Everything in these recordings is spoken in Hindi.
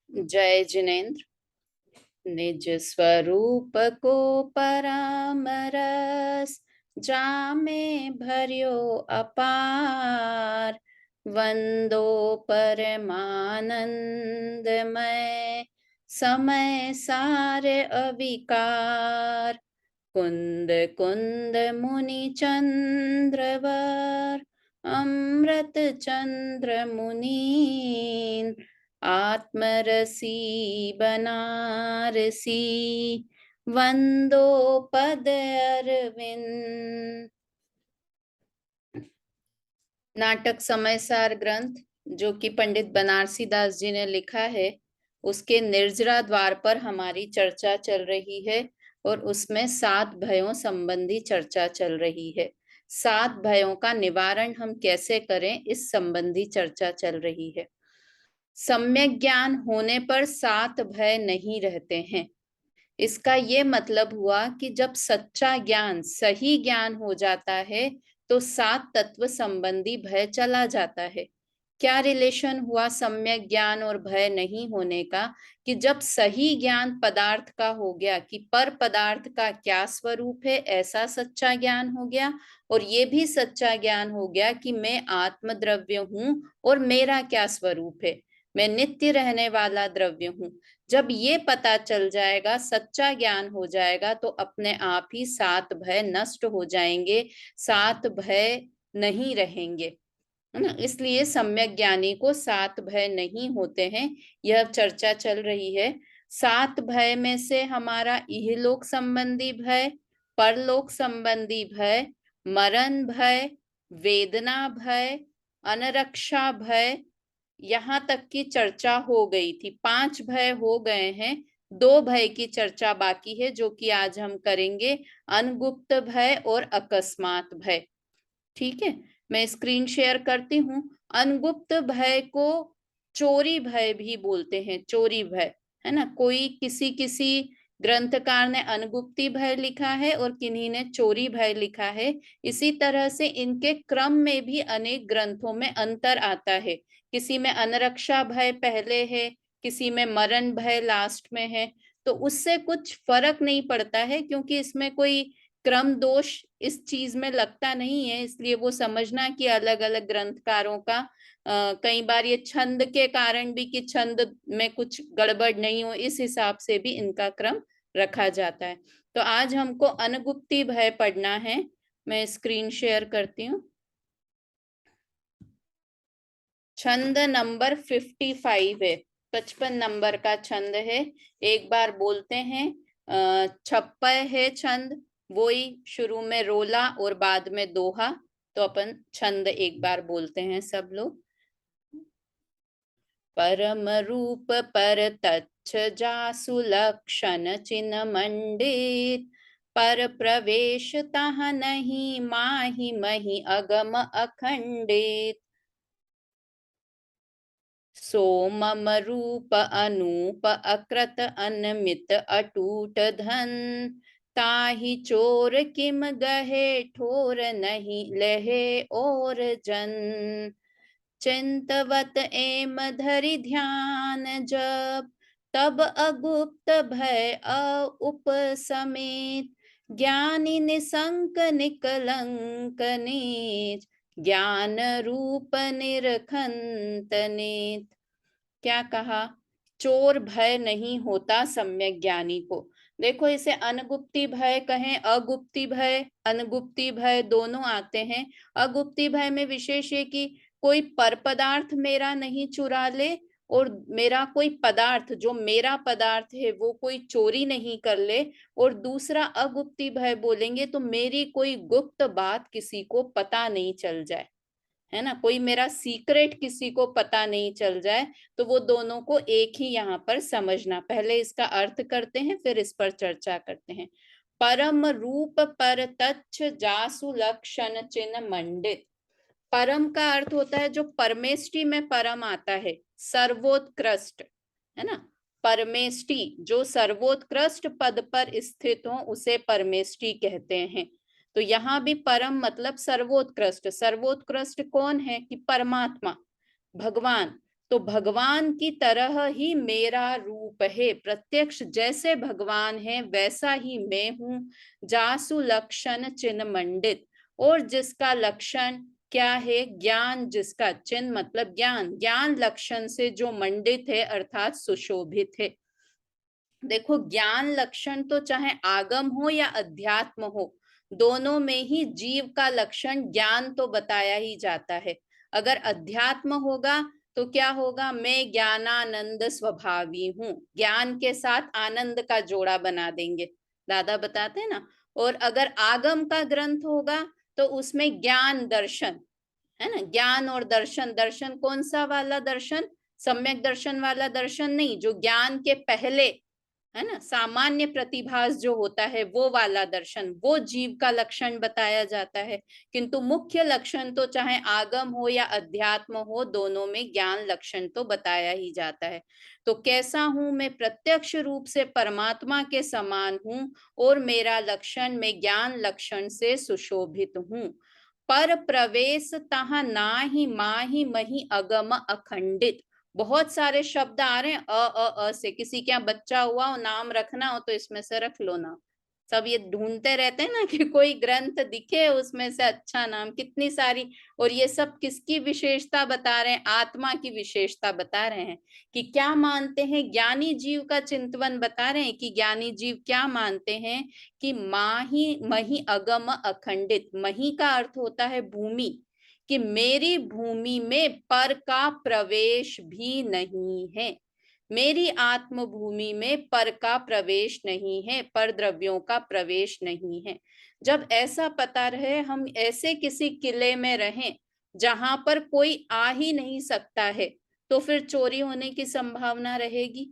जय जिनेन्द्र। निज स्वरूप को परामरस, जामे भर्यो अपार। वंदो परमानंदमय, समय सारे अविकार। कुंद कुंद मुनि चंद्रवर, अमृत चंद्र मुनीन। आत्मरसी बनारसी, वंदो पद अरविंद। नाटक समय सार ग्रंथ जो कि पंडित बनारसी दास जी ने लिखा है, उसके निर्जरा द्वार पर हमारी चर्चा चल रही है और उसमें 7 भयों संबंधी चर्चा चल रही है। 7 भयों का निवारण हम कैसे करें, इस संबंधी चर्चा चल रही है। सम्यक ज्ञान होने पर 7 भय नहीं रहते हैं। इसका ये मतलब हुआ कि जब सच्चा ज्ञान, सही ज्ञान हो जाता है तो 7 तत्व संबंधी भय चला जाता है। क्या रिलेशन हुआ सम्यक ज्ञान और भय नहीं होने का, कि जब सही ज्ञान पदार्थ का हो गया कि पर पदार्थ का क्या स्वरूप है, ऐसा सच्चा ज्ञान हो गया, और ये भी सच्चा ज्ञान हो गया कि मैं आत्मद्रव्य हूं और मेरा क्या स्वरूप है, मैं नित्य रहने वाला द्रव्य हूं। जब ये पता चल जाएगा, सच्चा ज्ञान हो जाएगा, तो अपने आप ही 7 भय नष्ट हो जाएंगे, 7 भय नहीं रहेंगे, है ना। इसलिए सम्यक ज्ञानी को 7 भय नहीं होते हैं, यह चर्चा चल रही है। 7 भय में से हमारा इहलोक संबंधी भय, परलोक संबंधी भय, मरण भय, वेदना भय, अनरक्षा भय, यहाँ तक की चर्चा हो गई थी। 5 भय हो गए हैं, 2 भय की चर्चा बाकी है जो कि आज हम करेंगे, अनगुप्त भय और अकस्मात भय। ठीक है, मैं स्क्रीन शेयर करती हूँ। अनगुप्त भय को चोरी भय भी बोलते हैं, चोरी भय, है ना। कोई किसी किसी ग्रंथकार ने अनगुप्ती भय लिखा है और किन्हीं ने चोरी भय लिखा है। इसी तरह से इनके क्रम में भी अनेक ग्रंथों में अंतर आता है। किसी में अनरक्षा भय पहले है, किसी में मरण भय लास्ट में है। तो उससे कुछ फर्क नहीं पड़ता है, क्योंकि इसमें कोई क्रम दोष इस चीज में लगता नहीं है। इसलिए वो समझना कि अलग अलग ग्रंथकारों का कई बार ये छंद के कारण भी, कि छंद में कुछ गड़बड़ नहीं हो, इस हिसाब से भी इनका क्रम रखा जाता है। तो आज हमको अनगुप्ती भय पढ़ना है। मैं स्क्रीन शेयर करती हूँ। छंद नंबर 55 है, 55 नंबर का छंद है। एक बार बोलते हैं। छप्पय है छंद, वही शुरू में रोला और बाद में दोहा। तो अपन छंद एक बार बोलते हैं सब लोग। परम रूप पर तच्छ जासु लक्षण चिन्ह मंडित, पर प्रवेश तह नहीं माहि मही अगम अखंडित। सोमम रूप अनूप अकृत अनमित अटूट धन, ताहि चोर किम गहे ठोर नहीं लहे और जन। चिंतवत एम धरि ध्यान जब, तब अगुप्त भय उपसमेत। ज्ञानी निसंक निकलंक नीच, ज्ञान रूप निरखंत नेत। क्या कहा? चोर भय नहीं होता सम्यक ज्ञानी को। देखो, इसे अनगुप्ती भय कहें, अगुप्ती भय, अनगुप्ती भय दोनों आते हैं। अगुप्ती भय में विशेष है कि कोई पर पदार्थ मेरा नहीं चुरा ले, और मेरा कोई पदार्थ, जो मेरा पदार्थ है, वो कोई चोरी नहीं कर ले। और दूसरा अगुप्ती भय बोलेंगे तो मेरी कोई गुप्त बात किसी को पता नहीं चल जाए, है ना, कोई मेरा सीक्रेट किसी को पता नहीं चल जाए। तो वो दोनों को एक ही यहाँ पर समझना। पहले इसका अर्थ करते हैं, फिर इस पर चर्चा करते हैं। परम रूप पर तच्छ जासु लक्षण चिन्ह मंडित। परम का अर्थ होता है जो परमेष्टि में परम आता है, सर्वोत्कृष्ट, है ना। परमेष्टि जो सर्वोत्कृष्ट पद पर स्थित हो, उसे परमेष्टि कहते हैं। तो यहाँ भी परम मतलब सर्वोत्कृष्ट। सर्वोत्कृष्ट कौन है? कि परमात्मा, भगवान। तो भगवान की तरह ही मेरा रूप है, प्रत्यक्ष जैसे भगवान है वैसा ही मैं हूं। जासु लक्षण चिन्ह मंडित, और जिसका लक्षण क्या है? ज्ञान। जिसका चिन्ह मतलब ज्ञान, ज्ञान लक्षण से जो मंडित है अर्थात सुशोभित है। देखो, ज्ञान लक्षण तो चाहे आगम हो या अध्यात्म हो, दोनों में ही जीव का लक्षण ज्ञान तो बताया ही जाता है। अगर अध्यात्म होगा तो क्या होगा? मैं ज्ञानानंद स्वभावी हूँ, ज्ञान के साथ आनंद का जोड़ा बना देंगे, दादा बताते हैं ना। और अगर आगम का ग्रंथ होगा तो उसमें ज्ञान दर्शन है ना, ज्ञान और दर्शन। दर्शन कौन सा वाला दर्शन? सम्यक दर्शन वाला दर्शन नहीं, जो ज्ञान के पहले है ना, सामान्य प्रतिभास जो होता है वो वाला दर्शन, वो जीव का लक्षण बताया जाता है। किंतु मुख्य लक्षण तो चाहे आगम हो या अध्यात्म हो, दोनों में ज्ञान लक्षण तो बताया ही जाता है। तो कैसा हूं मैं? प्रत्यक्ष रूप से परमात्मा के समान हूं, और मेरा लक्षण, मैं ज्ञान लक्षण से सुशोभित हूं। पर प्रवेश तह नाही माही मही अगम अखंडित। बहुत सारे शब्द आ रहे हैं अ से। किसी के यहाँ बच्चा हुआ हो, नाम रखना हो तो इसमें से रख लो ना। सब ये ढूंढते रहते हैं ना कि कोई ग्रंथ दिखे उसमें से अच्छा नाम, कितनी सारी। और ये सब किसकी विशेषता बता रहे हैं? आत्मा की विशेषता बता रहे हैं कि क्या मानते हैं। ज्ञानी जीव का चिंतन बता रहे हैं कि ज्ञानी जीव क्या मानते हैं कि माही मही अगम अखंडित। मही का अर्थ होता है भूमि, कि मेरी भूमि में पर का प्रवेश भी नहीं है। मेरी आत्म भूमि में पर का प्रवेश नहीं है, पर द्रव्यों का प्रवेश नहीं है। जब ऐसा पता रहे, हम ऐसे किसी किले में रहें जहां पर कोई आ ही नहीं सकता है, तो फिर चोरी होने की संभावना रहेगी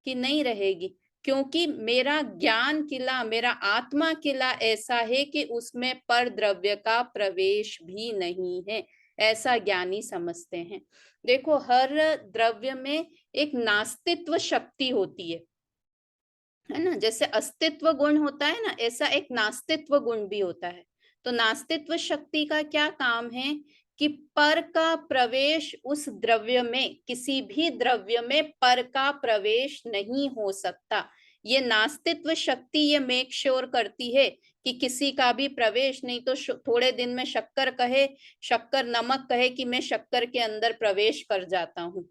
कि नहीं रहेगी? क्योंकि मेरा ज्ञान किला, मेरा आत्मा किला ऐसा है कि उसमें पर द्रव्य का प्रवेश भी नहीं है, ऐसा ज्ञानी समझते हैं। देखो, हर द्रव्य में एक नास्तित्व शक्ति होती है ना। जैसे अस्तित्व गुण होता है ना, ऐसा एक नास्तित्व गुण भी होता है। तो नास्तित्व शक्ति का क्या काम है कि पर का प्रवेश, उस द्रव्य में, किसी भी द्रव्य में पर का प्रवेश नहीं हो सकता। ये नास्तित्व शक्ति ये मेक श्योर करती है कि किसी का भी प्रवेश नहीं। तो थोड़े दिन में शक्कर कहे, शक्कर नमक कहे कि मैं शक्कर के अंदर प्रवेश कर जाता हूँ,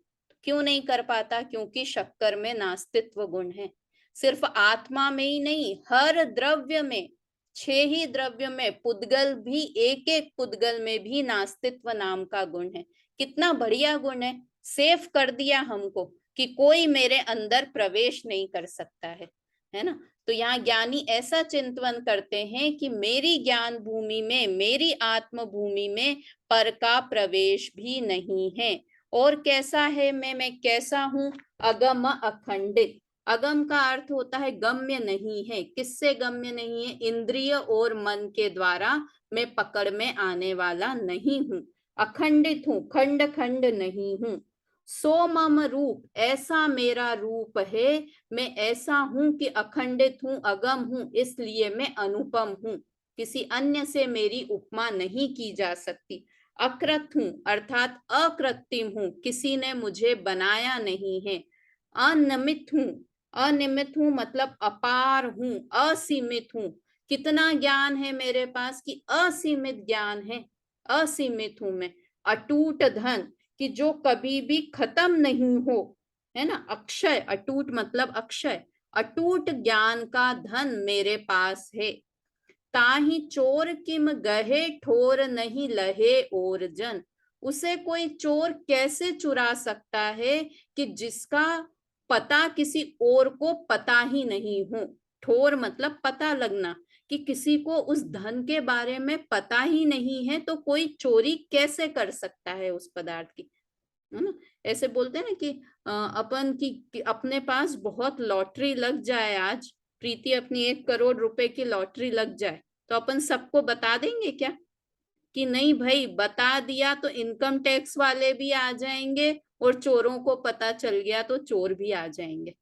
क्यों नहीं कर पाता? क्योंकि शक्कर में नास्तित्व गुण है। सिर्फ आत्मा में ही नहीं, हर द्रव्य में, 6 ही द्रव्य में, पुद्गल भी, एक एक पुद्गल में भी नास्तित्व नाम का गुण है। कितना बढ़िया गुण है, सेफ कर दिया हमको कि कोई मेरे अंदर प्रवेश नहीं कर सकता है ना। तो यहाँ ज्ञानी ऐसा चिंतन करते हैं कि मेरी ज्ञान भूमि में, मेरी आत्म भूमि में पर का प्रवेश भी नहीं है। और कैसा है मैं कैसा हूं? अगम अखंडित। अगम का अर्थ होता है गम्य नहीं है। किससे गम्य नहीं है? इंद्रिय और मन के द्वारा मैं पकड़ में आने वाला नहीं हूं। अखंडित हूं, खंड खंड नहीं हूं। सो मम रूप, ऐसा मेरा रूप है। मैं ऐसा हूं कि अखंडित हूं, अगम हूं, इसलिए मैं अनुपम हूं। किसी अन्य से मेरी उपमा नहीं की जा सकती। अकृत हूं अर्थात अकृत्रिम हूं, किसी ने मुझे बनाया नहीं है। अनिमित हूं, अनिमित हूं मतलब अपार हूं, असीमित हूं। कितना ज्ञान है मेरे पास कि असीमित ज्ञान है, असीमित हूं मैं। अटूट धन, कि जो कभी भी खत्म नहीं हो, है ना। अक्षय, अटूट मतलब अक्षय। अटूट ज्ञान का धन मेरे पास है। ताहि चोर किम गहे ठोर नहीं लहे और जन। उसे कोई चोर कैसे चुरा सकता है कि जिसका पता किसी और को पता ही नहीं हो। ठोर मतलब पता लगना, कि किसी को उस धन के बारे में पता ही नहीं है, तो कोई चोरी कैसे कर सकता है उस पदार्थ की, है ना। ऐसे बोलते हैं ना कि अपन की कि अपने पास बहुत लॉटरी लग जाए आज, प्रीति अपनी 1 करोड़ रुपए की लॉटरी लग जाए, तो अपन सबको बता देंगे क्या? कि नहीं भाई, बता दिया तो इनकम टैक्स वाले भी आ जाएंगे, और चोरों को पता चल गया तो चोर भी आ जाएंगे,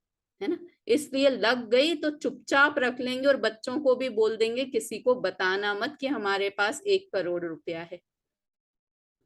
है ना। इसलिए लग गई तो चुपचाप रख लेंगे, और बच्चों को भी बोल देंगे किसी को बताना मत कि हमारे पास 1 करोड़ रुपया है।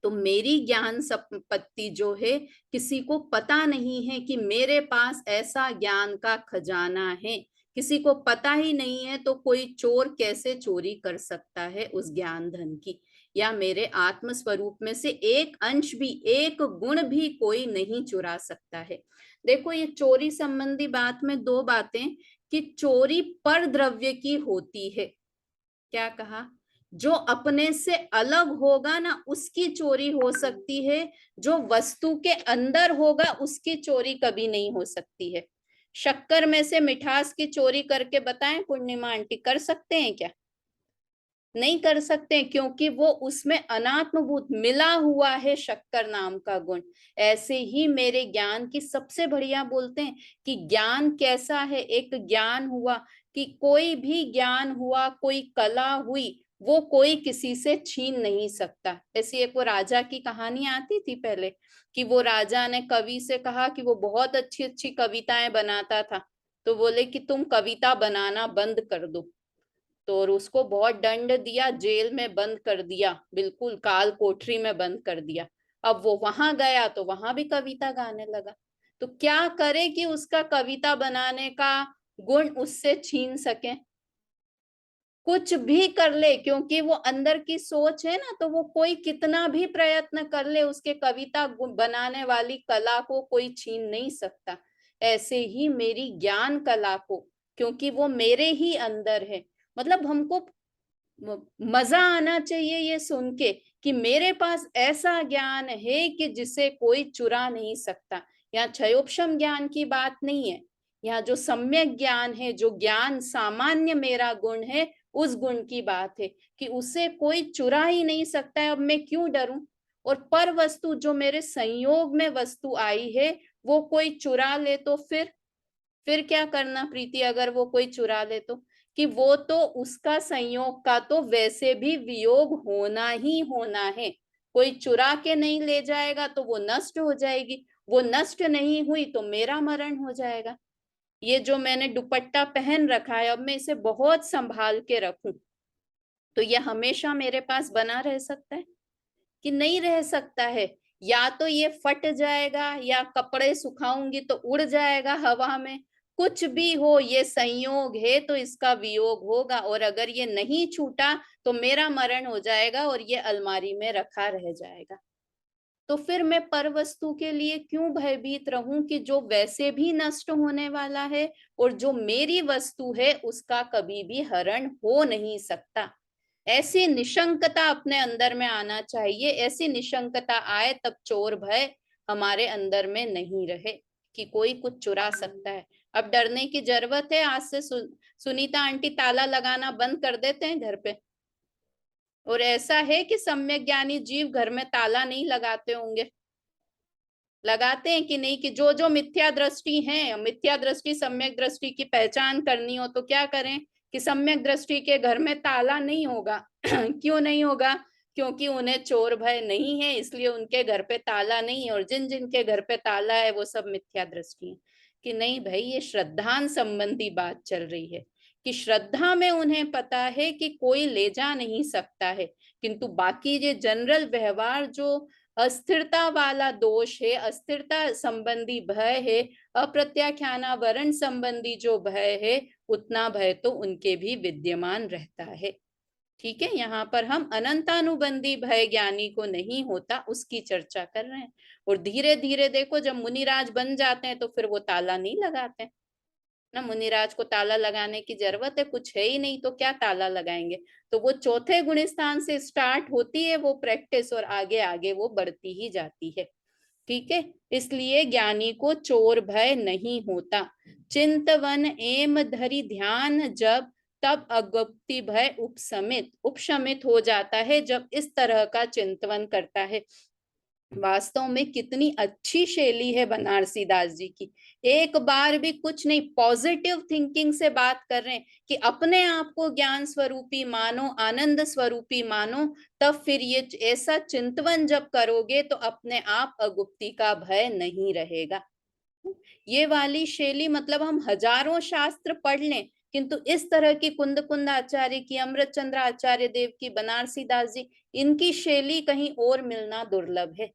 तो मेरी ज्ञान संपत्ति जो है, किसी को पता नहीं है कि मेरे पास ऐसा ज्ञान का खजाना है। किसी को पता ही नहीं है, तो कोई चोर कैसे चोरी कर सकता है उस ज्ञान धन की? या मेरे आत्म स्वरूप में से एक अंश भी, एक गुण भी कोई नहीं चुरा सकता है। देखो, ये चोरी संबंधी बात में दो बातें, कि चोरी पर द्रव्य की होती है। क्या कहा? जो अपने से अलग होगा ना, उसकी चोरी हो सकती है। जो वस्तु के अंदर होगा, उसकी चोरी कभी नहीं हो सकती है। शक्कर में से मिठास की चोरी करके बताएं पूर्णिमा आंटी, कर सकते हैं क्या? नहीं कर सकते, क्योंकि वो उसमें अनात्मभूत मिला हुआ है शक्कर नाम का गुण। ऐसे ही मेरे ज्ञान की सबसे बढ़िया बोलते हैं कि ज्ञान कैसा है। एक ज्ञान हुआ, कि कोई भी ज्ञान हुआ, कोई कला हुई, वो कोई किसी से छीन नहीं सकता। ऐसी एक वो राजा की कहानी आती थी पहले, कि वो राजा ने कवि से कहा कि वो बहुत अच्छी अच्छी कविताएं बनाता था, तो बोले कि तुम कविता बनाना बंद कर दो। तो और उसको बहुत दंड दिया, जेल में बंद कर दिया, बिल्कुल काल कोठरी में बंद कर दिया। अब वो वहां गया तो वहां भी कविता गाने लगा। तो क्या करे कि उसका कविता बनाने का गुण उससे छीन सके? कुछ भी कर ले, क्योंकि वो अंदर की सोच है ना, तो वो कोई कितना भी प्रयत्न कर ले, उसके कविता बनाने वाली कला को कोई छीन नहीं सकता। ऐसे ही मेरी ज्ञान कला को, क्योंकि वो मेरे ही अंदर है। मतलब हमको मजा आना चाहिए ये सुन के, कि मेरे पास ऐसा ज्ञान है कि जिसे कोई चुरा नहीं सकता। यहाँ क्षयोपशम ज्ञान की बात नहीं है, यहाँ जो सम्यक ज्ञान है, जो ज्ञान सामान्य मेरा गुण है, उस गुण की बात है, कि उसे कोई चुरा ही नहीं सकता है। अब मैं क्यों डरूं? और पर वस्तु जो मेरे संयोग में वस्तु आई है, वो कोई चुरा ले तो फिर क्या करना प्रीति, अगर वो कोई चुरा ले तो? कि वो तो उसका संयोग का तो वैसे भी वियोग होना ही होना है। कोई चुरा के नहीं ले जाएगा तो वो नष्ट हो जाएगी। वो नष्ट नहीं हुई तो मेरा मरण हो जाएगा। ये जो मैंने दुपट्टा पहन रखा है, अब मैं इसे बहुत संभाल के रखूं, तो ये हमेशा मेरे पास बना रह सकता है कि नहीं रह सकता है? या तो ये फट जाएगा, या कपड़े सुखाऊंगी तो उड़ जाएगा हवा में। कुछ भी हो, ये संयोग है तो इसका वियोग होगा, और अगर ये नहीं छूटा तो मेरा मरण हो जाएगा और ये अलमारी में रखा रह जाएगा। तो फिर मैं पर वस्तु के लिए क्यों भयभीत रहूं, कि जो वैसे भी नष्ट होने वाला है, और जो मेरी वस्तु है उसका कभी भी हरण हो नहीं सकता। ऐसी निशंकता अपने अंदर में आना चाहिए। ऐसी निशंकता आए तब चोर भय हमारे अंदर में नहीं रहे, कि कोई कुछ चुरा सकता है। अब डरने की जरूरत है? आज से सुनीता आंटी ताला लगाना बंद कर देते हैं घर पे। और ऐसा है कि सम्यक ज्ञानी जीव घर में ताला नहीं लगाते होंगे? लगाते हैं कि नहीं? कि जो जो मिथ्या दृष्टि है, मिथ्या दृष्टि सम्यक दृष्टि की पहचान करनी हो तो क्या करें? कि सम्यक दृष्टि के घर में ताला नहीं होगा। क्यों नहीं होगा? क्योंकि उन्हें चोर भय नहीं है, इसलिए उनके घर पे ताला नहीं है। और जिन जिन के घर पे ताला है वो सब मिथ्या दृष्टि है। कि नहीं भाई, ये श्रद्धान संबंधी बात चल रही है, कि श्रद्धा में उन्हें पता है कि कोई ले जा नहीं सकता है, किंतु बाकी ये जनरल व्यवहार जो अस्थिरता वाला दोष है, अस्थिरता संबंधी भय है, अप्रत्याख्यानावरण संबंधी जो भय है, उतना भय तो उनके भी विद्यमान रहता है। ठीक है, यहाँ पर हम अनंतानुबंधी भय ज्ञानी को नहीं होता, उसकी चर्चा कर रहे हैं। और धीरे धीरे देखो, जब मुनिराज बन जाते हैं तो फिर वो ताला नहीं लगाते ना। मुनिराज को ताला लगाने की जरूरत है? कुछ है ही नहीं तो क्या ताला लगाएंगे? तो वो चौथे गुण स्थान से स्टार्ट होती है वो प्रैक्टिस, और आगे आगे वो बढ़ती ही जाती है। ठीक है, इसलिए ज्ञानी को चोर भय नहीं होता। चिंतवन एम धरि ध्यान जब, तब अगुप्ति भय उपशमित उपशमित हो जाता है, जब इस तरह का चिंतवन करता है। वास्तव में कितनी अच्छी शैली है बनारसी दास जी की। एक बार भी कुछ नहीं, पॉजिटिव थिंकिंग से बात कर रहे हैं, कि अपने आप को ज्ञान स्वरूपी मानो, आनंद स्वरूपी मानो। तब फिर ये ऐसा चिंतवन जब करोगे तो अपने आप अगुप्ति का भय नहीं रहेगा। ये वाली शैली, मतलब हम हजारों शास्त्र पढ़ लें, किंतु इस तरह की कुंद कुंद आचार्य की, अमृत चंद्र आचार्य देव की, बनारसी दास जी, इनकी शैली कहीं और मिलना दुर्लभ है।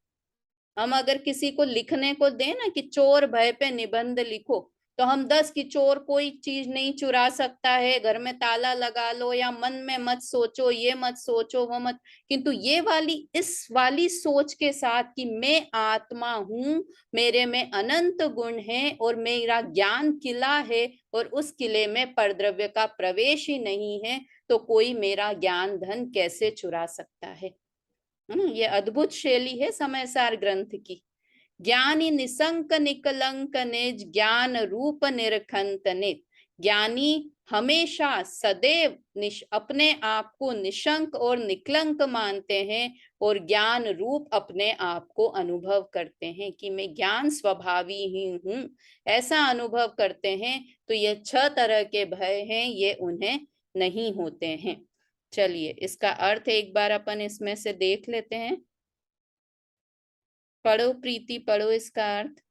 हम अगर किसी को लिखने को दें ना कि चोर भय पे निबंध लिखो, तो हम 10 की चोर कोई चीज नहीं चुरा सकता है, घर में ताला लगा लो, या मन में मत सोचो, ये मत सोचो, वो मत। किंतु ये वाली, इस वाली सोच के साथ कि मैं आत्मा हूं, मेरे में अनंत गुण है और मेरा ज्ञान किला है और उस किले में परद्रव्य का प्रवेश ही नहीं है, तो कोई मेरा ज्ञान धन कैसे चुरा सकता है ना। ये अद्भुत शैली है समय सार ग्रंथ की। ज्ञानी निसंक निकलंक निज, ज्ञान रूप निरखंत नित। ज्ञानी हमेशा सदैव अपने आप को निशंक और निकलंक मानते हैं और ज्ञान रूप अपने आप को अनुभव करते हैं कि मैं ज्ञान स्वभावी ही हूं, ऐसा अनुभव करते हैं। तो ये 6 तरह के भय हैं, ये उन्हें नहीं होते हैं। चलिए इसका अर्थ एक बार अपन इसमें से देख लेते हैं। पढ़ो प्रीति, पढ़ो इसका अर्थ।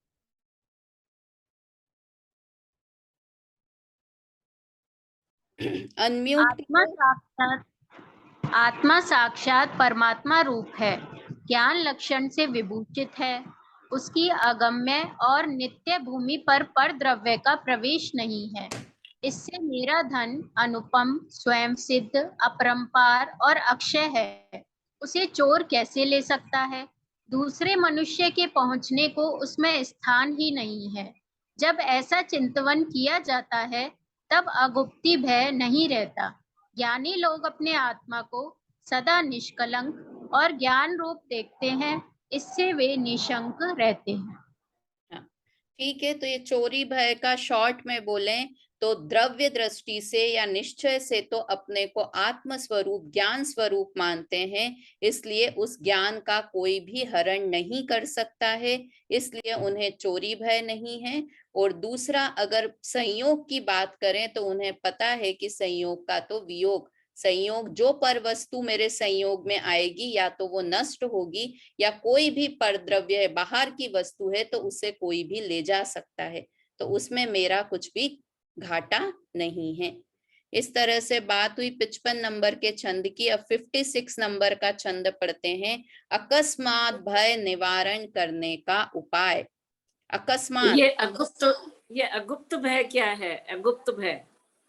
अनम्यूट। आत्मा साक्षात परमात्मा रूप है, ज्ञान लक्षण से विभूषित है, उसकी अगम्य और नित्य भूमि पर द्रव्य का प्रवेश नहीं है। इससे मेरा धन अनुपम, स्वयं सिद्ध, अपरंपार और अक्षय है, उसे चोर कैसे ले सकता है। दूसरे मनुष्य के पहुंचने को उसमें स्थान ही नहीं है। जब ऐसा चिंतन किया जाता है तब अगुप्ति भय नहीं रहता। ज्ञानी लोग अपने आत्मा को सदा निष्कलंक और ज्ञान रूप देखते हैं, इससे वे निशंक रहते हैं। ठीक है, तो ये चोरी भय का शॉर्ट में बोलें तो द्रव्य दृष्टि से या निश्चय से तो अपने को आत्म स्वरूप, ज्ञान स्वरूप मानते हैं, इसलिए उस ज्ञान का कोई भी हरण नहीं कर सकता है, इसलिए उन्हें चोरी भय नहीं है। और दूसरा, अगर संयोग की बात करें तो उन्हें पता है कि संयोग का तो वियोग, संयोग जो पर वस्तु मेरे संयोग में आएगी या तो वो नष्ट होगी, या कोई भी परद्रव्य है, बाहर की वस्तु है, तो उसे कोई भी ले जा सकता है, तो उसमें मेरा कुछ भी घाटा नहीं है। इस तरह से बात हुई 55 नंबर के छंद की। अब 56 नंबर का छंद पढ़ते हैं। अकस्मात भय निवारण करने का उपाय। अकस्मात, ये अगुप्त भय क्या है? अगुप्त भय,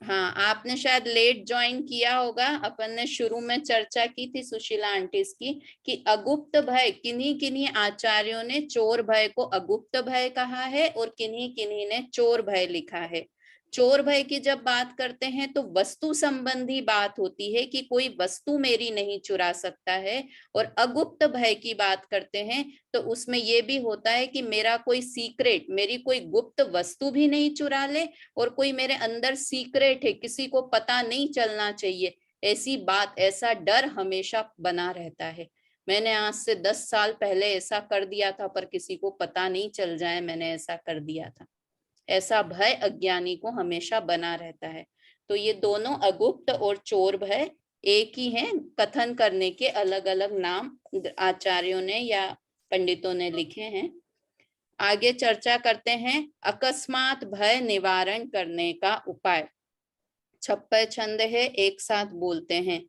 हाँ, आपने शायद लेट ज्वाइन किया होगा। अपन ने शुरू में चर्चा की थी सुशीला आंटीज की कि अगुप्त भय, किन्हीं किन्हीं आचार्यों ने चोर भय को अगुप्त भय कहा है और किन्हीं किन्हीं ने चोर भय लिखा है। चोर भय की जब बात करते हैं तो वस्तु संबंधी बात होती है कि कोई वस्तु मेरी नहीं चुरा सकता है, और अगुप्त भय की बात करते हैं तो उसमें यह भी होता है कि मेरा कोई सीक्रेट, मेरी कोई गुप्त वस्तु भी नहीं चुरा ले, और कोई मेरे अंदर सीक्रेट है, किसी को पता नहीं चलना चाहिए, ऐसी बात, ऐसा डर हमेशा बना रहता है। मैंने आज से 10 साल पहले ऐसा कर दिया था पर किसी को पता नहीं चल जाए मैंने ऐसा कर दिया था, ऐसा भय अज्ञानी को हमेशा बना रहता है। तो ये दोनों अगुप्त और चोर भय एक ही हैं, कथन करने के अलग अलग नाम आचार्यों ने या पंडितों ने लिखे हैं। आगे चर्चा करते हैं अकस्मात भय निवारण करने का उपाय। 56 छंद है, एक साथ बोलते हैं।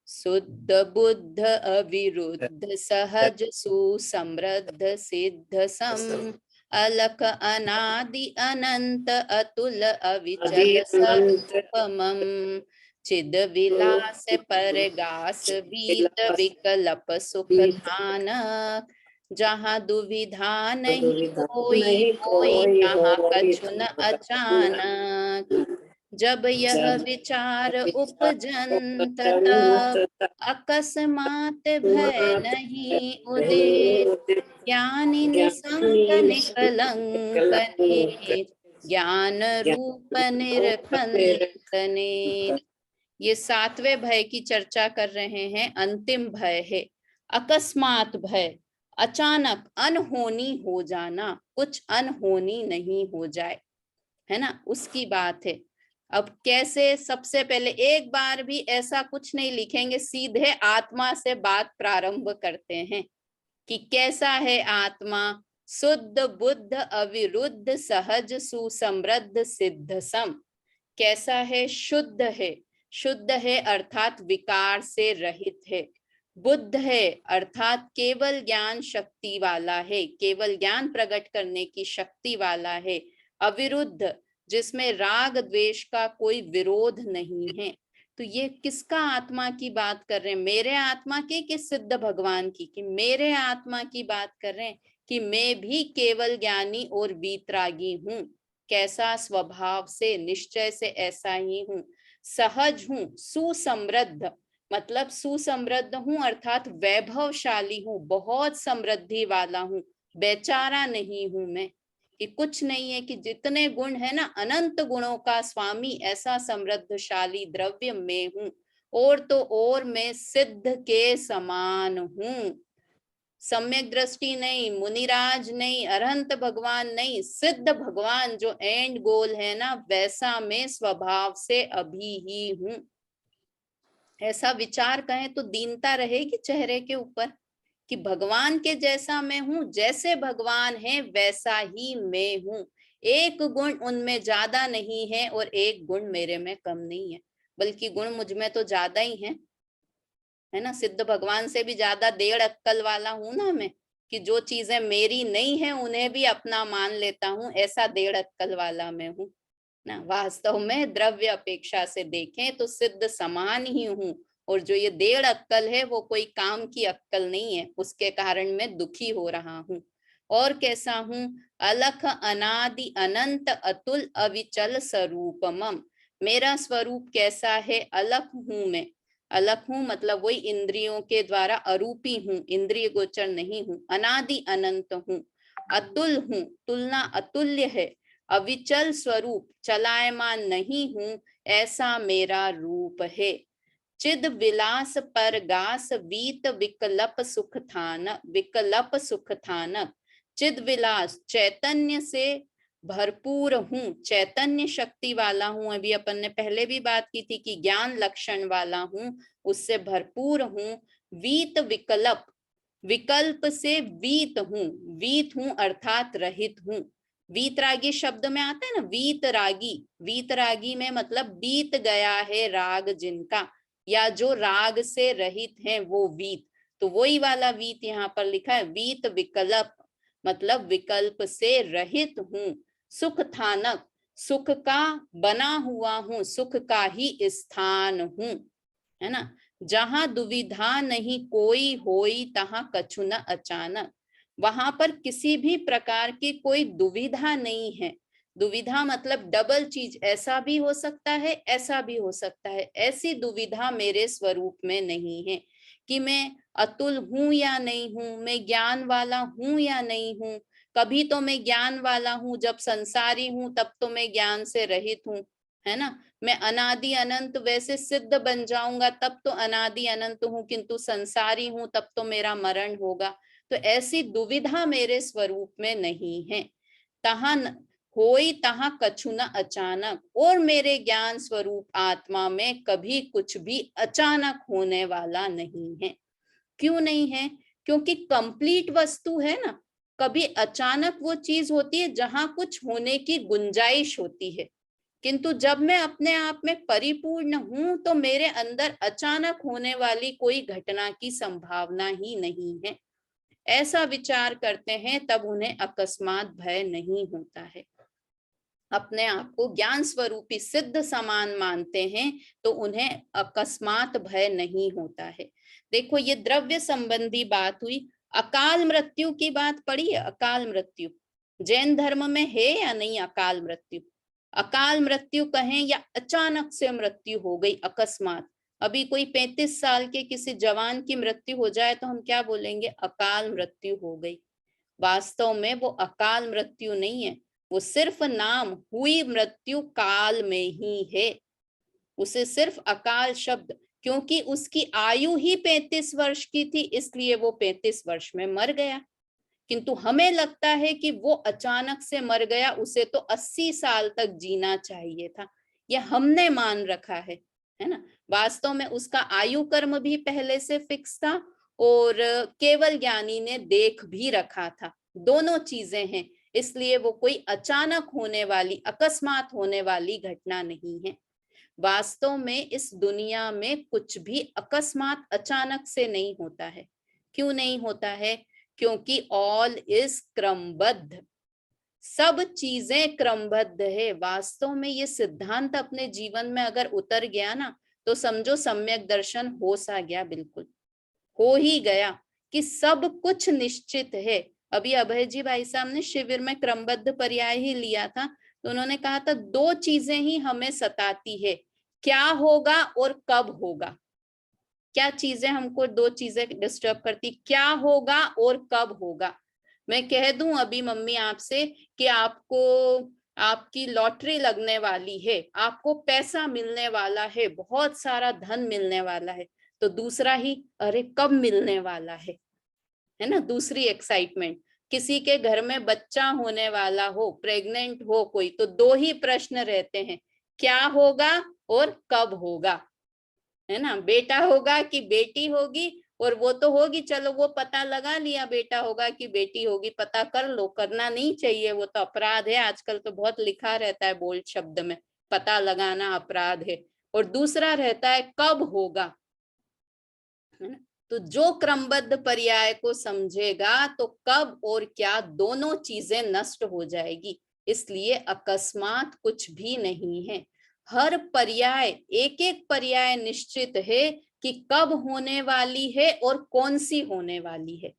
शुद्ध बुद्ध अविरुद्ध सहज सुसमृद्ध सिद्ध सम, अलख अनादि अनंत अतुल अविचल सत्पमम, चिद विलास परगास बीत विकल्प सुख धानक, जहाँ दुविधा नहीं कोई कोई, यहाँ कछु न अचानक, जब यह विचार उपजंत तब, अकस्मात भय नहीं उदित, ज्ञानी निसंक निकलंक निज, ज्ञान रूप निरखंत निज। ये 7वें भय की चर्चा कर रहे हैं, अंतिम भय है अकस्मात भय, अचानक अनहोनी हो जाना, कुछ अनहोनी नहीं हो जाए, है ना, उसकी बात है। अब कैसे, सबसे पहले एक बार भी ऐसा कुछ नहीं लिखेंगे, सीधे आत्मा से बात प्रारंभ करते हैं कि कैसा है आत्मा। शुद्ध बुद्ध अविरुद्ध सहज सुसमृद्ध सिद्ध सम, कैसा है? शुद्ध है। शुद्ध है अर्थात विकार से रहित है। बुद्ध है अर्थात केवल ज्ञान शक्ति वाला है, केवल ज्ञान प्रकट करने की शक्ति वाला है। अविरुद्ध, जिसमें राग द्वेष का कोई विरोध नहीं है। तो ये किसका आत्मा की बात कर रहे हैं? मेरे आत्मा की कि सिद्ध भगवान की? कि मेरे आत्मा की बात कर रहे हैं कि मैं भी केवल ज्ञानी और वीतरागी हूँ। कैसा? स्वभाव से, निश्चय से ऐसा ही हूँ। सहज हूँ, सुसमृद्ध, मतलब सुसमृद्ध हूँ अर्थात वैभवशाली हूँ, बहुत समृद्धि वाला हूँ। बेचारा नहीं हूं मैं, कि कुछ नहीं है, कि जितने गुण है ना, अनंत गुणों का स्वामी, ऐसा समृद्धशाली द्रव्य मैं हूँ। और तो और मैं सिद्ध के समान हूँ। सम्यक दृष्टि नहीं, मुनिराज नहीं, अरहंत भगवान नहीं, सिद्ध भगवान जो एंड गोल है ना, वैसा मैं स्वभाव से अभी ही हूँ। ऐसा विचार कहें तो दीनता रहेगी चेहरे के ऊपर, कि भगवान के जैसा मैं हूं, जैसे भगवान है वैसा ही मैं हूं। एक गुण उनमें ज्यादा नहीं है और एक गुण मेरे में कम नहीं है, बल्कि गुण मुझ में तो ज्यादा ही है ना। सिद्ध भगवान से भी ज्यादा 1.5 अक्कल वाला हूं ना मैं, कि जो चीजें मेरी नहीं है उन्हें भी अपना मान लेता हूं, ऐसा 1.5 अक्कल वाला मैं हूं ना। वास्तव में द्रव्य अपेक्षा से देखें तो सिद्ध समान ही हूँ, और जो ये 1.5 अक्कल है वो कोई काम की अक्कल नहीं है, उसके कारण मैं दुखी हो रहा हूँ। और कैसा हूँ? अलख अनादि अनंत अतुल अविचल स्वरूपमम। मेरा स्वरूप कैसा है? अलख हूँ मैं। अलख हूँ मतलब वही इंद्रियों के द्वारा अरूपी हूँ, इंद्रिय गोचर नहीं हूँ। अनादि अनंत हूँ। अतुल हूँ, तुलना अतुल्य है। अविचल स्वरूप, चलायमान नहीं हूं, ऐसा मेरा रूप है। चिद विलास परगास वीत विकल्प सुख थान, विकल्प सुख थानक। चिद विलास, चैतन्य से भरपूर हूँ, चैतन्य शक्ति वाला हूँ। अभी अपन ने पहले भी बात की थी कि ज्ञान लक्षण वाला हूँ, उससे भरपूर हूँ। वीत विकल्प, विकल्प से वीत हूँ, वीत हूँ अर्थात रहित हूँ। वीतरागी शब्द में आता है ना, वीतरागी। वीतरागी में मतलब बीत गया है राग जिनका, या जो राग से रहित है वो वीत। तो वही वाला वीत यहाँ पर लिखा है। वीत विकल्प मतलब विकल्प से रहित हूँ। सुख थानक, सुख का बना हुआ हूँ, सुख का ही स्थान हूँ, है ना। जहां दुविधा नहीं कोई होई, तहां कछु न अचानक। वहां पर किसी भी प्रकार की कोई दुविधा नहीं है। दुविधा मतलब डबल चीज, ऐसा भी हो सकता है, ऐसा भी हो सकता है, ऐसी दुविधा मेरे स्वरूप में नहीं है। कि मैं अतुल हूं या नहीं हूं, मैं ज्ञान वाला हूं या नहीं हूं। कभी तो मैं ज्ञान वाला हूं, जब संसारी हूं तब तो मैं ज्ञान से रहित हूं, है ना। मैं अनादि अनंत वैसे सिद्ध बन जाऊंगा तब तो अनादि अनंत हूं, किंतु संसारी हूं तब तो मेरा मरण होगा। तो ऐसी दुविधा मेरे स्वरूप में नहीं है। तहां होई तहां कछु न अचानक, और मेरे ज्ञान स्वरूप आत्मा में कभी कुछ भी अचानक होने वाला नहीं है। क्यों नहीं है? क्योंकि कंप्लीट वस्तु है ना। कभी अचानक वो चीज होती है जहां कुछ होने की गुंजाइश होती है, किंतु जब मैं अपने आप में परिपूर्ण हूं तो मेरे अंदर अचानक होने वाली कोई घटना की संभावना ही नहीं है। ऐसा विचार करते हैं तब उन्हें अकस्मात भय नहीं होता है। अपने आप को ज्ञान स्वरूपी सिद्ध समान मानते हैं तो उन्हें अकस्मात भय नहीं होता है। देखो ये द्रव्य संबंधी बात हुई। अकाल मृत्यु की बात पड़ी है। अकाल मृत्यु जैन धर्म में है या नहीं? अकाल मृत्यु, अकाल मृत्यु कहें या अचानक से मृत्यु हो गई, अकस्मात। अभी कोई 35 साल के किसी जवान की मृत्यु हो जाए तो हम क्या बोलेंगे? अकाल मृत्यु हो गई। वास्तव में वो अकाल मृत्यु नहीं है, वो सिर्फ नाम, हुई मृत्यु काल में ही है। उसे सिर्फ अकाल शब्द, क्योंकि उसकी आयु ही 35 वर्ष की थी इसलिए वो 35 वर्ष में मर गया। किंतु हमें लगता है कि वो अचानक से मर गया, उसे तो 80 साल तक जीना चाहिए था, यह हमने मान रखा है ना। वास्तव में उसका आयु कर्म भी पहले से फिक्स था और केवल ज्ञानी ने देख भी रखा था। दोनों चीजें हैं, इसलिए वो कोई अचानक होने वाली, अकस्मात होने वाली घटना नहीं है। वास्तव में इस दुनिया में कुछ भी अकस्मात अचानक से नहीं होता है। क्यों नहीं होता है? क्योंकि ऑल इज क्रमबद्ध, सब चीजें क्रमबद्ध है। वास्तव में ये सिद्धांत अपने जीवन में अगर उतर गया ना, तो समझो सम्यक दर्शन हो सा गया, बिल्कुल हो ही गया कि सब कुछ निश्चित है। अभी अभय जी भाई साहब ने शिविर में क्रमबद्ध पर्याय ही लिया था, तो उन्होंने कहा था दो चीजें ही हमें सताती है, क्या होगा और कब होगा। क्या चीजें हमको, दो चीजें डिस्टर्ब करती, क्या होगा और कब होगा। मैं कह दूं अभी मम्मी आपसे कि आपको, आपकी लॉटरी लगने वाली है, आपको पैसा मिलने वाला है, बहुत सारा धन मिलने वाला है, तो दूसरा ही अरे कब मिलने वाला है ना, दूसरी एक्साइटमेंट। किसी के घर में बच्चा होने वाला हो, प्रेग्नेंट हो कोई, तो दो ही प्रश्न रहते हैं, क्या होगा और कब होगा, है ना। बेटा होगा कि बेटी होगी, और वो तो होगी, चलो वो पता लगा लिया, बेटा होगा कि बेटी होगी, पता कर लो, करना नहीं चाहिए, वो तो अपराध है। आजकल तो बहुत लिखा रहता है बोल्ड शब्द में, पता लगाना अपराध है। और दूसरा रहता है कब होगा, है ना। तो जो क्रमबद्ध पर्याय को समझेगा तो कब और क्या दोनों चीजें नष्ट हो जाएगी। इसलिए अकस्मात कुछ भी नहीं है। हर पर्याय, एक एक पर्याय निश्चित है कि कब होने वाली है और कौन सी होने वाली है।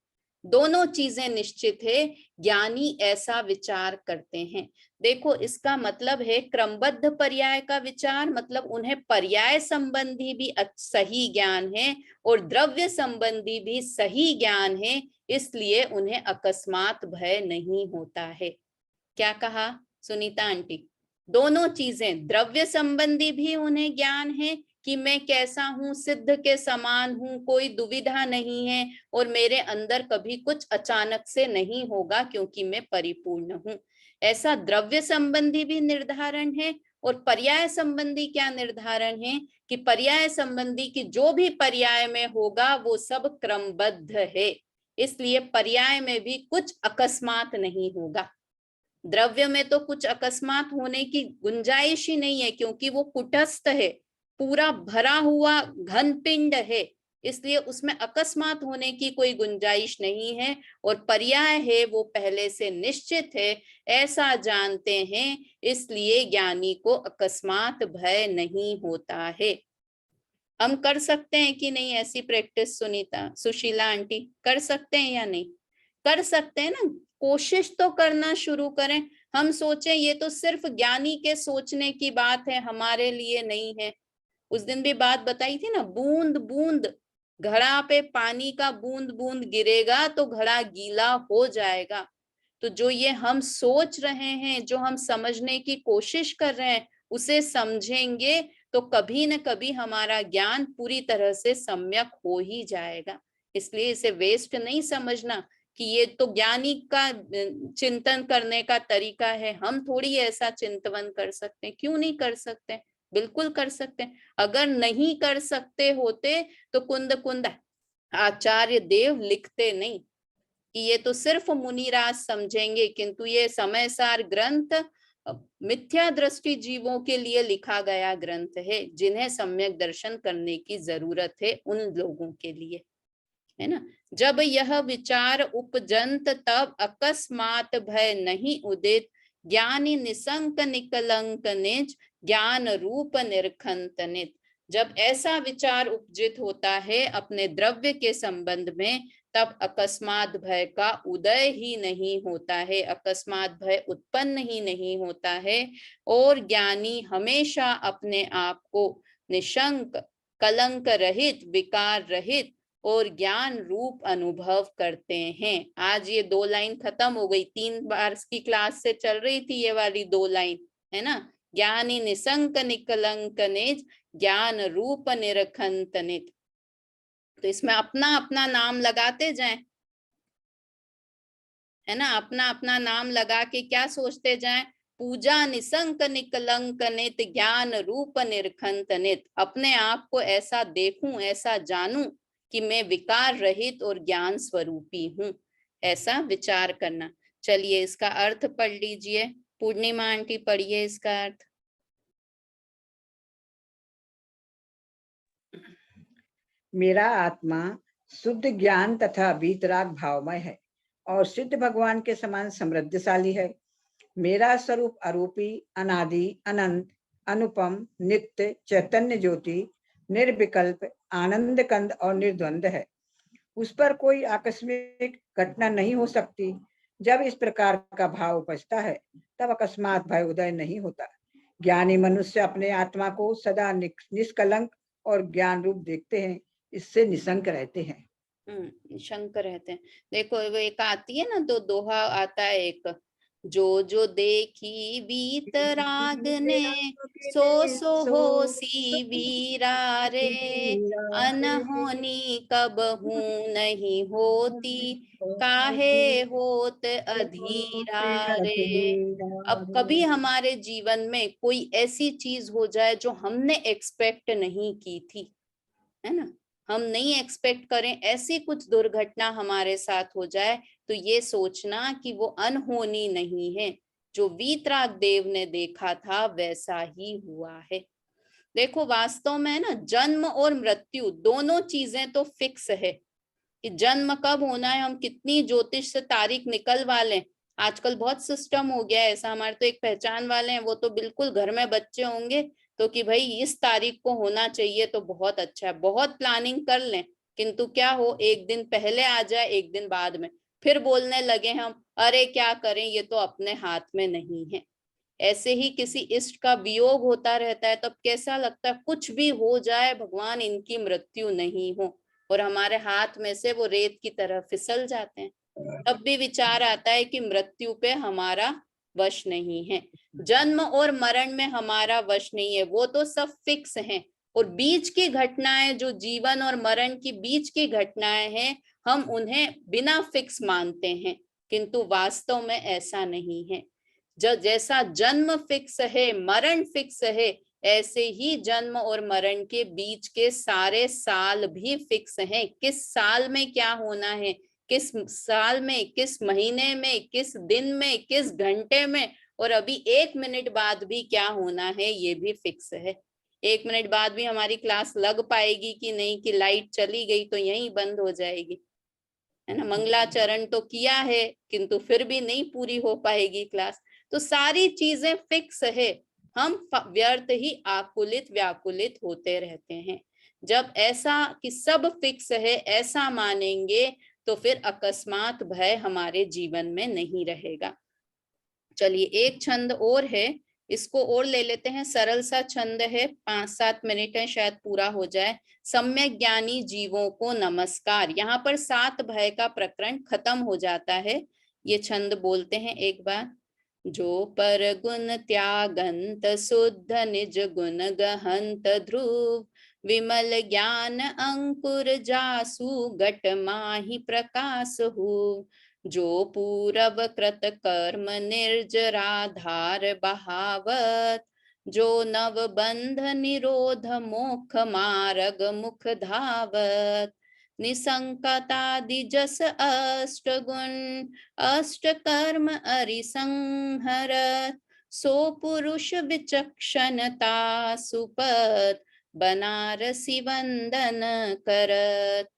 दोनों चीजें निश्चित है, ज्ञानी ऐसा विचार करते हैं। देखो इसका मतलब है क्रमबद्ध पर्याय का विचार, मतलब उन्हें पर्याय संबंधी भी सही ज्ञान है और द्रव्य संबंधी भी सही ज्ञान है, इसलिए उन्हें अकस्मात भय नहीं होता है। क्या कहा सुनीता आंटी? दोनों चीजें, द्रव्य संबंधी भी उन्हें ज्ञान है कि मैं कैसा हूं, सिद्ध के समान हूं, कोई दुविधा नहीं है, और मेरे अंदर कभी कुछ अचानक से नहीं होगा क्योंकि मैं परिपूर्ण हूं। ऐसा द्रव्य संबंधी भी निर्धारण है। और पर्याय संबंधी क्या निर्धारण है कि पर्याय संबंधी की जो भी पर्याय में होगा वो सब क्रमबद्ध है, इसलिए पर्याय में भी कुछ अकस्मात नहीं होगा। द्रव्य में तो कुछ अकस्मात होने की गुंजाइश ही नहीं है, क्योंकि वो कुटस्थ है, पूरा भरा हुआ घन पिंड है, इसलिए उसमें अकस्मात होने की कोई गुंजाइश नहीं है। और पर्याय है वो पहले से निश्चित है, ऐसा जानते हैं, इसलिए ज्ञानी को अकस्मात भय नहीं होता है। हम कर सकते हैं कि नहीं ऐसी प्रैक्टिस सुनीता, सुशीला आंटी, कर सकते हैं या नहीं? कर सकते हैं ना, कोशिश तो करना शुरू करें। हम सोचें ये तो सिर्फ ज्ञानी के सोचने की बात है, हमारे लिए नहीं है। उस दिन भी बात बताई थी ना, बूंद बूंद, घड़ा पे पानी का बूंद बूंद गिरेगा तो घड़ा गीला हो जाएगा। तो जो ये हम सोच रहे हैं, जो हम समझने की कोशिश कर रहे हैं, उसे समझेंगे तो कभी न कभी हमारा ज्ञान पूरी तरह से सम्यक हो ही जाएगा। इसलिए इसे वेस्ट नहीं समझना कि ये तो ज्ञानी का चिंतन करने का तरीका है, हम थोड़ी ऐसा चिंतन कर सकते हैं। क्यों नहीं कर सकते? बिल्कुल कर सकते हैं। अगर नहीं कर सकते होते तो कुंद कुंद आचार्य देव लिखते नहीं कि ये तो सिर्फ मुनिराज समझेंगे, किंतु ये समय सार ग्रंथ मिथ्या दृष्टि जीवों के लिए लिखा गया ग्रंथ है, जिन्हें सम्यक दर्शन करने की जरूरत है, उन लोगों के लिए, है ना। जब यह विचार उपजंत तब अकस्मात भय नहीं उदित, ज्ञानी निसंक निकलंक निज, ज्ञान रूप निर्खंतनित। जब ऐसा विचार उपजित होता है अपने द्रव्य के संबंध में, तब अकस्मात भय का उदय ही नहीं होता है, अकस्मात भय उत्पन्न ही नहीं होता है। और ज्ञानी हमेशा अपने आप को निशंक, कलंक रहित, विकार रहित और ज्ञान रूप अनुभव करते हैं। आज ये 2 लाइन खत्म हो गई, 3 बार की क्लास से चल रही थी ये वाली 2 लाइन, है ना। ज्ञानी निसंक निकलंक निज, ज्ञान रूप निरखंतनित। तो इसमें अपना अपना नाम लगाते जाएं, है ना, अपना अपना नाम लगा के क्या सोचते जाएं, पूजा निसंक निकलंक नित, ज्ञान रूप निर्खंत नित। अपने आप को ऐसा देखूं, ऐसा जानूं कि मैं विकार रहित और ज्ञान स्वरूपी हूं, ऐसा विचार करना। चलिए इसका अर्थ पढ़ लीजिए। पूर्णिमा आंटी पढ़िए इसका अर्थ। मेरा आत्मा शुद्ध ज्ञान तथा वीतराग भावमय है और सिद्ध भगवान के समान समृद्धशाली है। मेरा स्वरूप अरूपी, अनादि, अनंत, अनुपम, नित्य, चैतन्य ज्योति, निर्विकल्प, आनंद कंद और निर्द्वंद है। उस पर कोई आकस्मिक घटना नहीं हो सकती। जब इस प्रकार का भाव उपजता है तब अकस्मात भय उदय नहीं होता। ज्ञानी मनुष्य अपने आत्मा को सदा निष्कलंक और ज्ञान रूप देखते हैं, इससे निशंक रहते हैं। निशंक रहते हैं। देखो वो एक आती है ना, तो दोहा आता है एक, जो देखी वीतराग ने सो होसी वीरा रे, अनहोनी कबहू नहीं होती, काहे होत अधीरा रे। अब कभी हमारे जीवन में कोई ऐसी चीज हो जाए जो हमने एक्सपेक्ट नहीं की थी, है ना, हम नहीं एक्सपेक्ट करें, ऐसी कुछ दुर्घटना हमारे साथ हो जाए, तो ये सोचना कि वो अनहोनी नहीं है, जो वीतराग देव ने देखा था वैसा ही हुआ है। देखो वास्तव में ना, जन्म और मृत्यु दोनों चीजें तो फिक्स है कि जन्म कब होना है, हम कितनी ज्योतिष से तारीख निकलवा लें। आजकल बहुत सिस्टम हो गया है ऐसा। हमारे तो एक पहचान वाले हैं, वो तो बिल्कुल घर में बच्चे होंगे तो कि भाई इस तारीख को होना चाहिए, तो बहुत अच्छा है, बहुत प्लानिंग कर लें, किंतु क्या हो, एक दिन पहले आ जाए, एक दिन बाद में, फिर बोलने लगे हम अरे क्या करें, ये तो अपने हाथ में नहीं है। ऐसे ही किसी इष्ट का वियोग होता रहता है, तब कैसा लगता है, कुछ भी हो जाए भगवान इनकी मृत्यु नहीं हो, और हमारे हाथ में से वो रेत की तरह फिसल जाते हैं। तब भी विचार आता है कि मृत्यु पे हमारा वश नहीं है, जन्म और मरण में हमारा वश नहीं है, वो तो सब फिक्स हैं। और बीच की घटनाएं, जो जीवन और मरण की बीच की घटनाएं हैं, हम उन्हें बिना फिक्स मानते हैं, किंतु वास्तव में ऐसा नहीं है। जैसा जन्म फिक्स है, मरण फिक्स है, ऐसे ही जन्म और मरण के बीच के सारे साल भी फिक्स हैं। किस साल में क्या होना है, किस साल में, किस महीने में, किस दिन में, किस घंटे में, और अभी 1 मिनट बाद भी क्या होना है, ये भी फिक्स है। 1 मिनट बाद भी हमारी क्लास लग पाएगी कि नहीं, कि लाइट चली गई तो यहीं बंद हो जाएगी, है ना। मंगलाचरण तो किया है किंतु फिर भी नहीं पूरी हो पाएगी क्लास। तो सारी चीजें फिक्स है, हम व्यर्थ ही आकुलित व्याकुलित होते रहते हैं। जब ऐसा कि सब फिक्स है ऐसा मानेंगे, तो फिर अकस्मात भय हमारे जीवन में नहीं रहेगा। चलिए एक छंद और है, इसको और ले लेते हैं। सरल सा छंद है, 5-7 मिनट है, शायद पूरा हो जाए। सम्यक ज्ञानी जीवों को नमस्कार। यहाँ पर 7 भय का प्रकरण खत्म हो जाता है। ये छंद बोलते हैं एक बार। जो पर गुण त्यागंत शुद्ध निज गुण गहंत ध्रुव, विमल ज्ञान अंकुर जासु घट माहि प्रकाश हो। जो पूरब कृत कर्म निर्जराधार बहावत, जो नव बंध निरोध मोक्ष मार्ग मुख धावत। निसंकतादि जस अष्ट गुण अष्ट कर्म अरिसंहरत, सो पुरुष विचक्षणता सुपथ, बनारसी वंदन करत।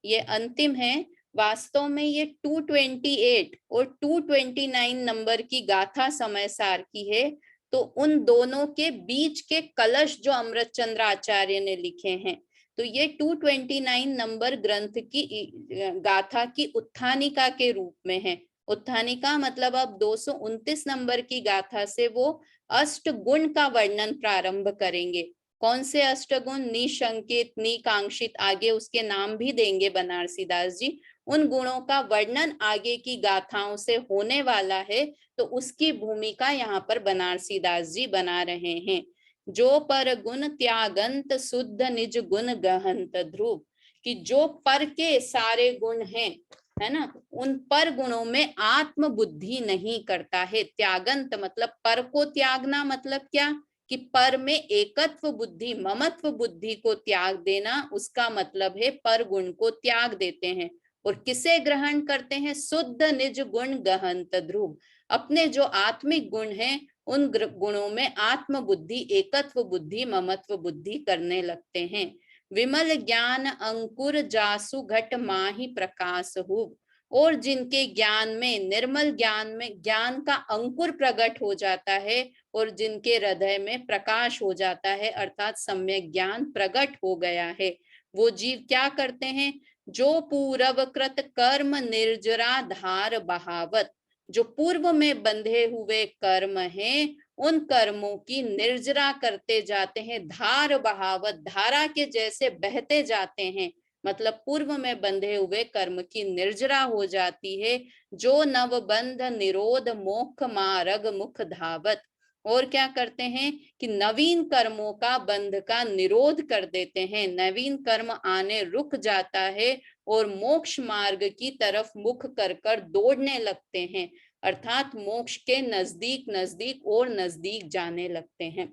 ये अंतिम है। वास्तव में ये 228 और 229 नंबर की गाथा समय सार की है। तो उन दोनों के बीच के कलश जो अमृत चंद्र आचार्य ने लिखे हैं, तो ये 229 नंबर ग्रंथ की गाथा की उत्थानिका के रूप में है। उत्थानिका मतलब अब 229 नंबर की गाथा से वो अष्ट गुण का वर्णन प्रारंभ करेंगे। कौन से अष्टगुण? निशंकित, निकांक्षित, आगे उसके नाम भी देंगे बनारसी दास जी। उन गुणों का वर्णन आगे की गाथाओं से होने वाला है, तो उसकी भूमिका यहाँ पर बनारसी दास जी बना रहे हैं। जो पर गुण त्यागंत शुद्ध निज गुण गहंत ध्रुव, कि जो पर के सारे गुण हैं, है ना, उन पर गुणों में आत्म बुद्धि नहीं करता है। त्यागंत मतलब पर को त्यागना, मतलब क्या कि पर में एकत्व बुद्धि, ममत्व बुद्धि को त्याग देना, उसका मतलब है पर गुण को त्याग देते हैं। और किसे ग्रहण करते हैं? शुद्ध निज गुण गहंत ध्रुव, अपने जो आत्मिक गुण हैं उन गुणों में आत्म बुद्धि, एकत्व बुद्धि, ममत्व बुद्धि करने लगते हैं। विमल ज्ञान अंकुर जासु घट माहि प्रकाश हो, और जिनके ज्ञान में, निर्मल ज्ञान में ज्ञान का अंकुर प्रकट हो जाता है और जिनके हृदय में प्रकाश हो जाता है, अर्थात सम्यक ज्ञान प्रकट हो गया है, वो जीव क्या करते हैं? जो पूर्व कृत कर्म निर्जरा धार बहावत, जो पूर्व में बंधे हुए कर्म हैं उन कर्मों की निर्जरा करते जाते हैं, धार बहावत, धारा के जैसे बहते जाते हैं, मतलब पूर्व में बंधे हुए कर्म की निर्जरा हो जाती है। जो नव बंध निरोध मोक्ष मार्ग मुख धावत, और क्या करते हैं कि नवीन कर्मों का बंध का निरोध कर देते हैं, नवीन कर्म आने रुक जाता है और मोक्ष मार्ग की तरफ मुख कर कर दौड़ने लगते हैं, अर्थात मोक्ष के नजदीक नजदीक और नजदीक जाने लगते हैं।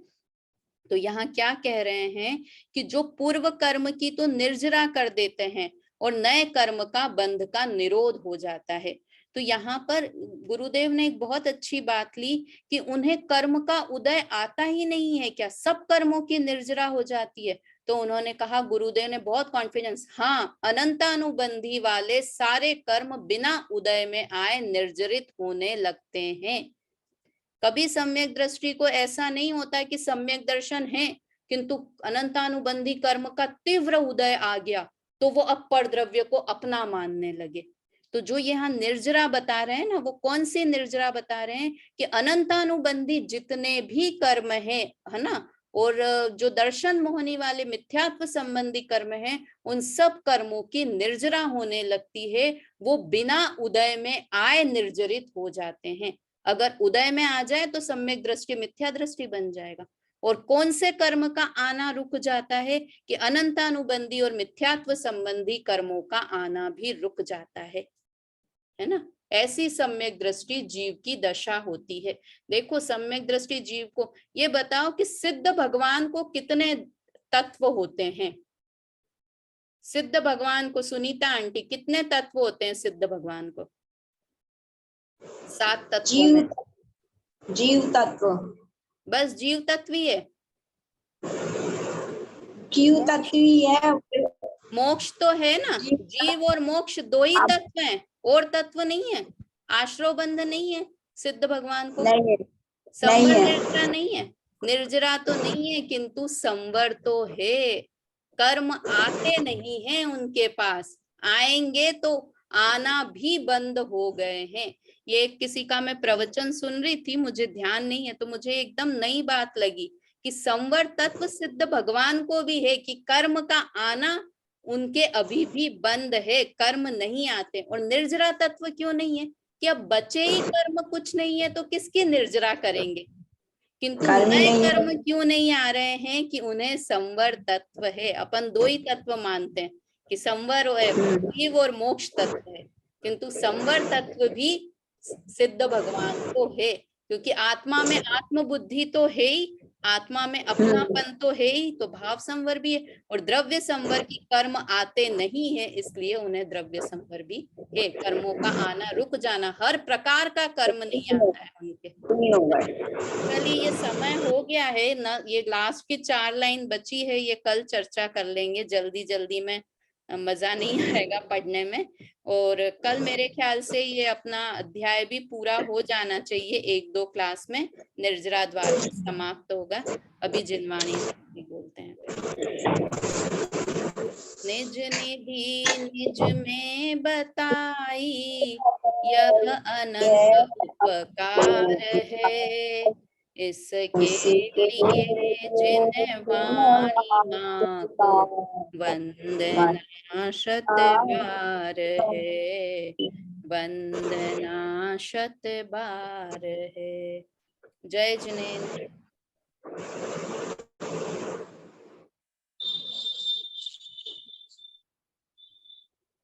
तो यहाँ क्या कह रहे हैं कि जो पूर्व कर्म की तो निर्जरा कर देते हैं और नए कर्म का बंध का निरोध हो जाता है। तो यहाँ पर गुरुदेव ने एक बहुत अच्छी बात ली कि उन्हें कर्म का उदय आता ही नहीं है क्या, सब कर्मों की निर्जरा हो जाती है। तो उन्होंने कहा, गुरुदेव ने बहुत कॉन्फिडेंस, हाँ, अनंतानुबंधी वाले सारे कर्म बिना उदय में आए निर्जरित होने लगते हैं। कभी सम्यक दृष्टि को ऐसा नहीं होता कि सम्यक दर्शन है किंतु अनंतानुबंधी कर्म का तीव्र उदय आ गया तो वो अपर द्रव्य को अपना मानने लगे। तो जो यहाँ निर्जरा बता रहे हैं ना, वो कौन सी निर्जरा बता रहे हैं कि अनंतानुबंधी जितने भी कर्म है ना, और जो दर्शन मोहनी वाले मिथ्यात्व संबंधी कर्म हैं, उन सब कर्मों की निर्जरा होने लगती है, वो बिना उदय में आए निर्जरित हो जाते हैं। अगर उदय में आ जाए तो सम्यक दृष्टि मिथ्या दृष्टि बन जाएगा। और कौन से कर्म का आना रुक जाता है कि अनंतानुबंधी और मिथ्यात्व संबंधी कर्मों का आना भी रुक जाता है ना। ऐसी सम्यक दृष्टि जीव की दशा होती है। देखो, सम्यक दृष्टि जीव को ये बताओ कि सिद्ध भगवान को कितने तत्व होते हैं? सिद्ध भगवान को, सुनीता आंटी, कितने तत्व होते हैं सिद्ध भगवान को? 7 तत्वों में जीव तत्व, बस जीव तत्व ही है, जीव तत्व ही है। मोक्ष तो है ना, जीव और मोक्ष दो ही तत्व हैं, और तत्व नहीं है, आश्रय बंध नहीं है सिद्ध भगवान को, नहीं है, संवर निर्जरा नहीं है, निर्जरा तो नहीं है किंतु संवर तो है। कर्म आते नहीं हैं उनके पास, आएंगे तो आना भी बंद हो गए हैं। ये किसी का मैं प्रवचन सुन रही थी, मुझे ध्यान नहीं है, तो मुझे एकदम नई बात लगी कि संवर तत्व सिद्ध भगवान को भी है कि कर्म का आना उनके अभी भी बंद है, कर्म नहीं आते। और निर्जरा तत्व क्यों नहीं है कि अब बचे ही कर्म कुछ नहीं है तो किसकी निर्जरा करेंगे, किंतु नए कर्म क्यों नहीं आ रहे हैं कि उन्हें संवर तत्व है। अपन दो ही तत्व मानते हैं कि संवर है जीव और मोक्ष तत्व है, किंतु संवर तत्व भी सिद्ध भगवान को है, क्योंकि आत्मा में आत्म बुद्धि तो है ही, आत्मा में अपनापन तो है ही, तो भाव संवर भी है। और द्रव्य संवर की कर्म आते नहीं है, इसलिए उन्हें द्रव्य संवर भी है। कर्मों का आना रुक जाना, हर प्रकार का कर्म नहीं आता है उनके। चलिए, ये समय हो गया है ना, ये लास्ट की 4 लाइन बची है, ये कल चर्चा कर लेंगे जल्दी जल्दी में, मजा नहीं आएगा पढ़ने में। और कल मेरे ख्याल से ये अपना अध्याय भी पूरा हो जाना चाहिए, 1-2 क्लास में निर्जरा द्वार समाप्त होगा। अभी जिनवाणी जी बोलते हैं। निज निधि निज में बताई, यह अनंत उपकार है, इसके लिए जिन वाणी माँ को वंदना शत बार है, वंदना शत बार है। जय जिनेन्द्र।